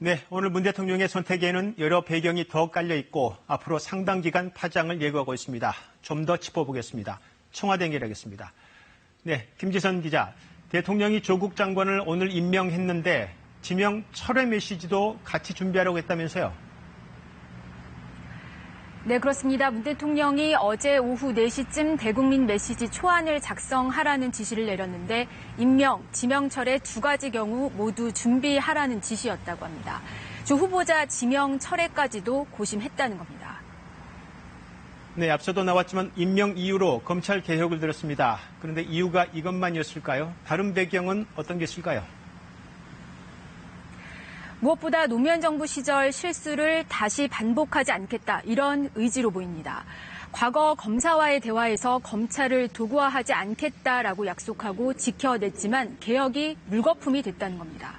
네, 오늘 문 대통령의 선택에는 여러 배경이 더 깔려 있고 앞으로 상당 기간 파장을 예고하고 있습니다. 좀 더 짚어보겠습니다. 청와대 연결하겠습니다. 네, 김지선 기자. 대통령이 조국 장관을 오늘 임명했는데 지명 철회 메시지도 같이 준비하려고 했다면서요? 네, 그렇습니다. 문 대통령이 어제 오후 4시쯤 대국민 메시지 초안을 작성하라는 지시를 내렸는데 임명, 지명철의 두 가지 경우 모두 준비하라는 지시였다고 합니다. 주 후보자 지명 철회까지도 고심했다는 겁니다. 네, 앞서도 나왔지만 임명 이유로 검찰 개혁을 들었습니다. 그런데 이유가 이것만이었을까요? 다른 배경은 어떤 게 있을까요? 무엇보다 노무현 정부 시절 실수를 다시 반복하지 않겠다, 이런 의지로 보입니다. 과거 검사와의 대화에서 검찰을 도구화하지 않겠다라고 약속하고 지켜냈지만 개혁이 물거품이 됐다는 겁니다.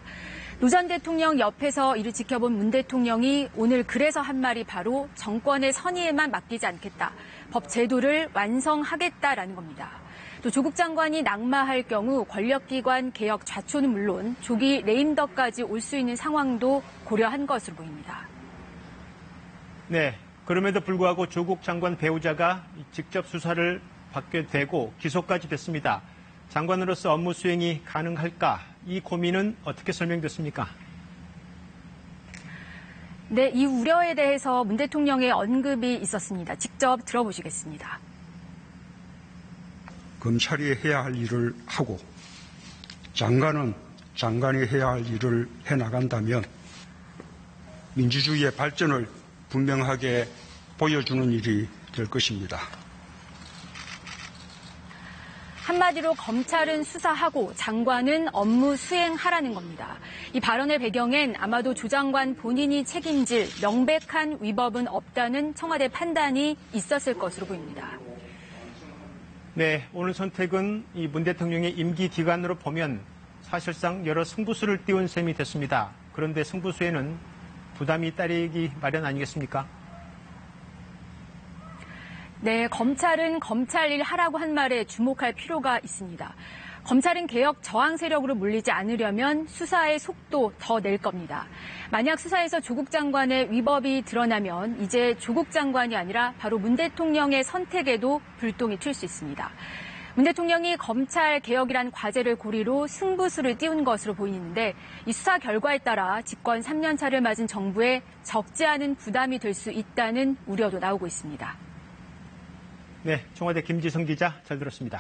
노 전 대통령 옆에서 이를 지켜본 문 대통령이 오늘 그래서 한 말이 바로 정권의 선의에만 맡기지 않겠다, 법 제도를 완성하겠다라는 겁니다. 또 조국 장관이 낙마할 경우 권력기관 개혁 좌초는 물론 조기 레임덕까지 올 수 있는 상황도 고려한 것으로 보입니다. 네, 그럼에도 불구하고 조국 장관 배우자가 직접 수사를 받게 되고 기소까지 됐습니다. 장관으로서 업무 수행이 가능할까? 이 고민은 어떻게 설명됐습니까? 네, 이 우려에 대해서 문 대통령의 언급이 있었습니다. 직접 들어보시겠습니다. 검찰이 해야 할 일을 하고 장관은 장관이 해야 할 일을 해나간다면 민주주의의 발전을 분명하게 보여주는 일이 될 것입니다. 한마디로 검찰은 수사하고 장관은 업무 수행하라는 겁니다. 이 발언의 배경엔 아마도 조 장관 본인이 책임질 명백한 위법은 없다는 청와대 판단이 있었을 것으로 보입니다. 네, 오늘 선택은 이 문 대통령의 임기 기간으로 보면 사실상 여러 승부수를 띄운 셈이 됐습니다. 그런데 승부수에는 부담이 따르기 마련 아니겠습니까? 네, 검찰은 검찰 일 하라고 한 말에 주목할 필요가 있습니다. 검찰은 개혁 저항 세력으로 물리지 않으려면 수사의 속도 더 낼 겁니다. 만약 수사에서 조국 장관의 위법이 드러나면 이제 조국 장관이 아니라 바로 문 대통령의 선택에도 불똥이 튈 수 있습니다. 문 대통령이 검찰 개혁이란 과제를 고리로 승부수를 띄운 것으로 보이는데 이 수사 결과에 따라 집권 3년 차를 맞은 정부에 적지 않은 부담이 될 수 있다는 우려도 나오고 있습니다. 네, 청와대 김지성 기자 잘 들었습니다.